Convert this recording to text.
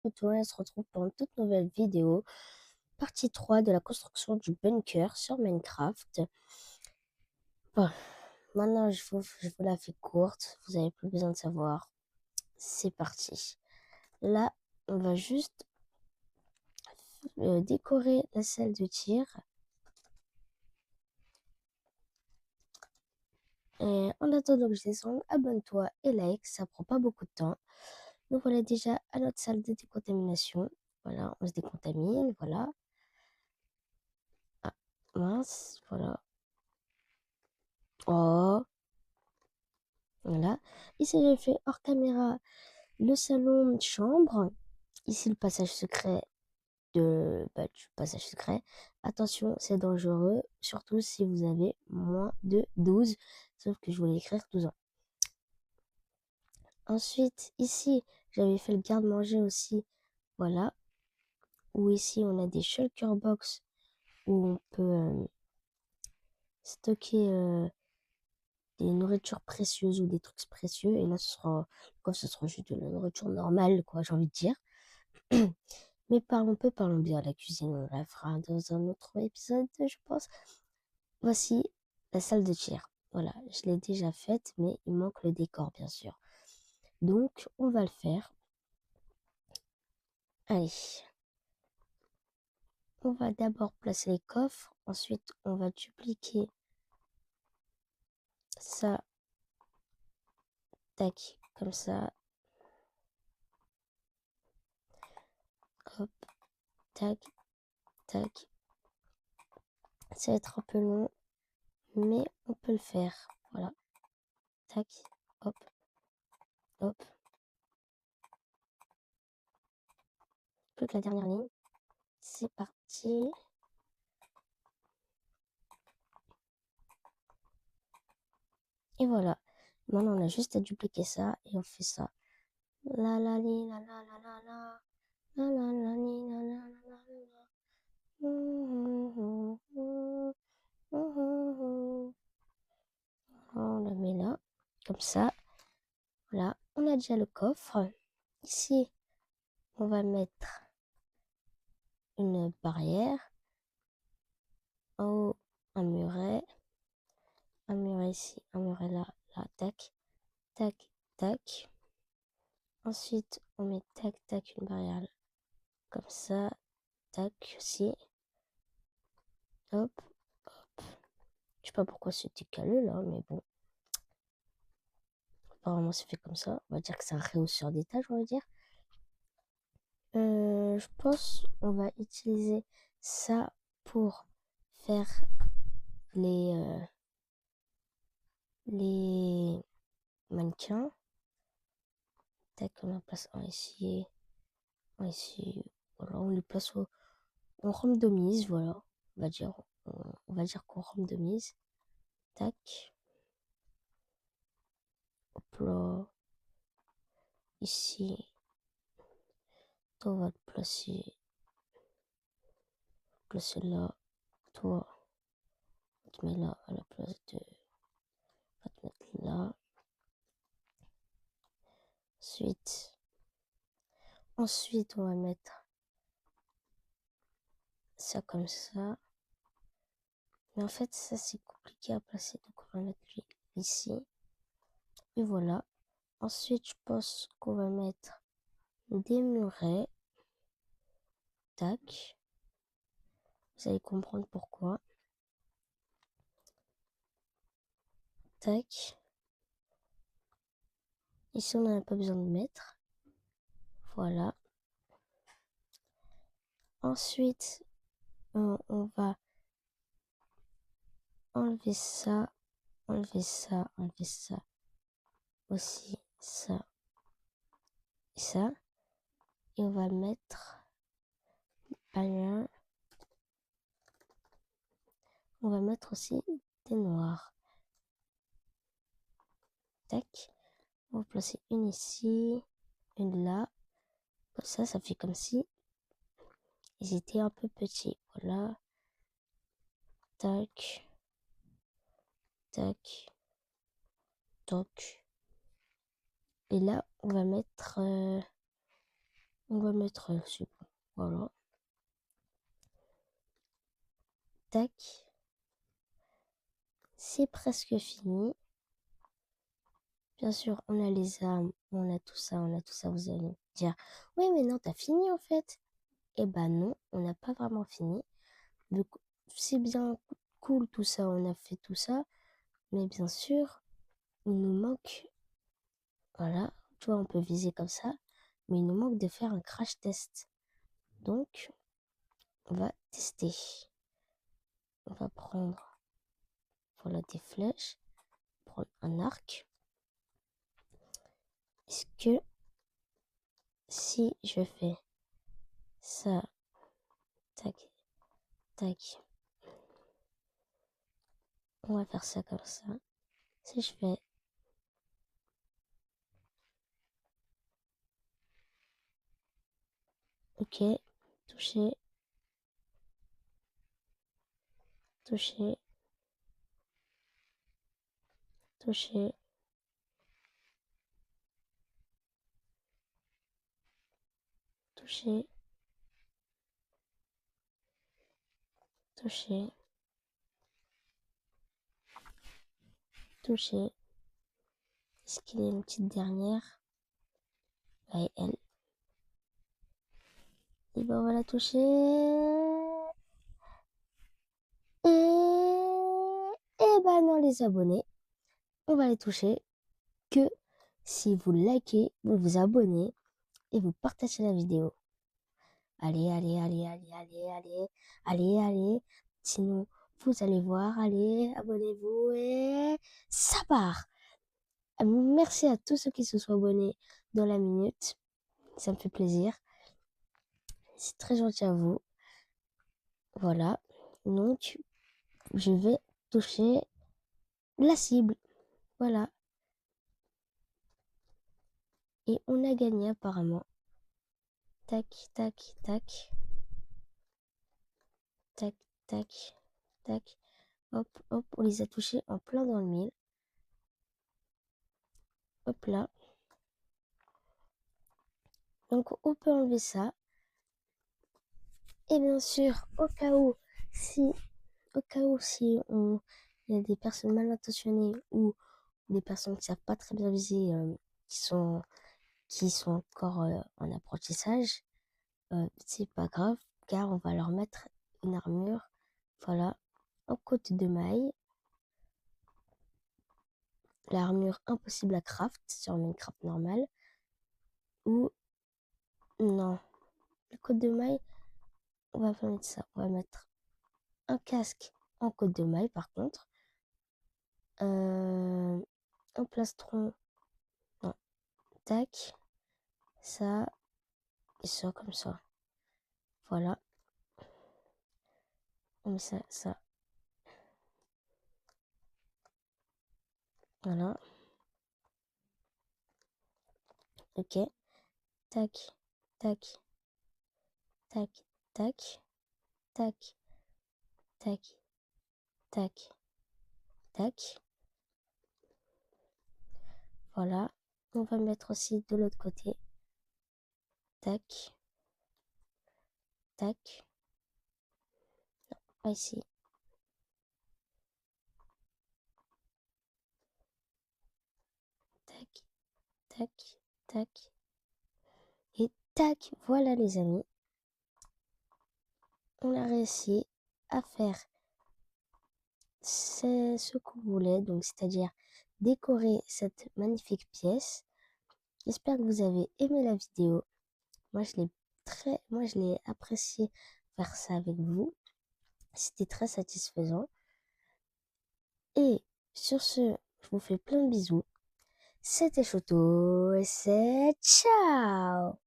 Toi, on se retrouve pour une toute nouvelle vidéo, partie 3 de la construction du bunker sur Minecraft. Bon, maintenant je vous la fais courte, vous avez plus besoin de savoir. C'est parti. Là, on va juste décorer la salle de tir. Et en attendant que je descende, abonne-toi et like, ça prend pas beaucoup de temps. Nous voilà déjà à notre salle de décontamination. Voilà, on se décontamine, voilà. Ah, mince, voilà. Oh, voilà. Ici, j'ai fait hors caméra le salon de chambre. Ici, le passage secret du passage secret. Attention, c'est dangereux, surtout si vous avez moins de 12. Sauf que je voulais écrire 12 ans. Ensuite, ici, j'avais fait le garde-manger aussi. Voilà. Où ici, on a des shulker box où on peut stocker des nourritures précieuses ou des trucs précieux. Et là, ce sera juste de la nourriture normale, quoi, j'ai envie de dire. Mais parlons bien. La cuisine, on la fera dans un autre épisode, je pense. Voici la salle de tir. Voilà, je l'ai déjà faite, mais il manque le décor, bien sûr. Donc, on va le faire. Allez, on va d'abord placer les coffres. Ensuite, on va dupliquer ça, tac, comme ça. Hop, tac, tac. Ça va être un peu long, mais on peut le faire. Voilà, tac, hop, hop. Plus que la dernière ligne. C'est parti. Et voilà. Maintenant, on a juste à dupliquer ça et on fait ça. La la li la la la la la. La la la li la la la la la. On le met là, comme ça. Voilà, on a déjà le coffre. Ici, on va mettre une barrière. En haut, un muret. Un muret ici, un muret là, là, tac, tac, tac. Ensuite, on met tac, tac, une barrière là, comme ça, tac, aussi. Hop, hop. Je sais pas pourquoi c'était calé là, mais bon. Apparemment, c'est fait comme ça. On va dire que c'est un rehausseur d'étage, on va dire. Je pense on va utiliser ça pour faire les, les mannequins. Tac, on en place un ici, un ici. Voilà, on les place en randomise, voilà. On va dire, on va dire qu'on randomise. Tac. Hop là. Ici. Toi, on va te placer là. Toi, on te met là à la place de. On va te mettre là. Ensuite, on va mettre ça comme ça. Mais en fait, ça c'est compliqué à placer. Donc, on va mettre lui ici. Et voilà. Ensuite, je pense qu'on va mettre des murets. Tac. Vous allez comprendre pourquoi. Tac. Ici, on n'en a pas besoin de mettre. Voilà. Ensuite, on va enlever ça, enlever ça, enlever ça. Aussi ça et ça. Et on va mettre un. On va mettre aussi des noirs. Tac. On va placer une ici, une là. Comme ça fait comme si ils étaient un peu petits. Voilà. Tac. Tac. Toc. Et là, on va mettre On va mettre c'est bon. Voilà. Tac. C'est presque fini. Bien sûr, on a les âmes, on a tout ça, on a tout ça. Vous allez me dire, oui, mais non, t'as fini en fait. Eh ben non, on n'a pas vraiment fini. Donc, c'est bien cool tout ça, on a fait tout ça. Mais bien sûr, il nous manque, voilà, tu vois, on peut viser comme ça. Mais il nous manque de faire un crash test. Donc, on va tester. On va prendre, voilà, des flèches, prendre un arc. Est-ce que si je fais ça, tac, tac, on va faire ça comme ça. Si je fais OK, toucher, toucher, toucher, toucher, toucher, toucher. Est-ce qu'il y a une petite dernière? Ouais, elle. Et ben on va la toucher. Et ben non, les abonnés, on va les toucher que si vous likez, vous vous abonnez et vous partagez la vidéo. Allez, allez, allez, allez, allez, allez, allez, allez. Sinon, vous allez voir, allez, abonnez-vous et ça part. Merci à tous ceux qui se sont abonnés dans la minute. Ça me fait plaisir. C'est très gentil à vous. Voilà. Donc, je vais toucher la cible. Voilà. Et on a gagné apparemment. Tac, tac, tac. Tac, tac, tac. Hop, hop. On les a touchés en plein dans le mille. Hop là. Donc, on peut enlever ça. Et bien sûr, au cas où si il y a des personnes mal intentionnées ou des personnes qui savent pas très bien viser, qui sont encore en apprentissage, c'est pas grave, car on va leur mettre une armure, voilà, en côte de maille, l'armure impossible à craft sur Minecraft normal, ou non, le côte de maille, on va pas mettre ça, on va mettre un casque en côte de maille par contre, un plastron, non, tac, ça, et ça comme ça, voilà, on met ça, voilà, ok, tac, tac, tac, tac, tac, tac, tac, tac. Voilà. On va mettre aussi de l'autre côté. Tac, tac. Non, pas ici. Tac, tac, tac. Et tac, voilà les amis. On a réussi à faire ce qu'on voulait, donc c'est-à-dire décorer cette magnifique pièce. J'espère que vous avez aimé la vidéo. Moi, je l'ai apprécié faire ça avec vous. C'était très satisfaisant. Et sur ce, je vous fais plein de bisous. C'était Choto et c'est ciao!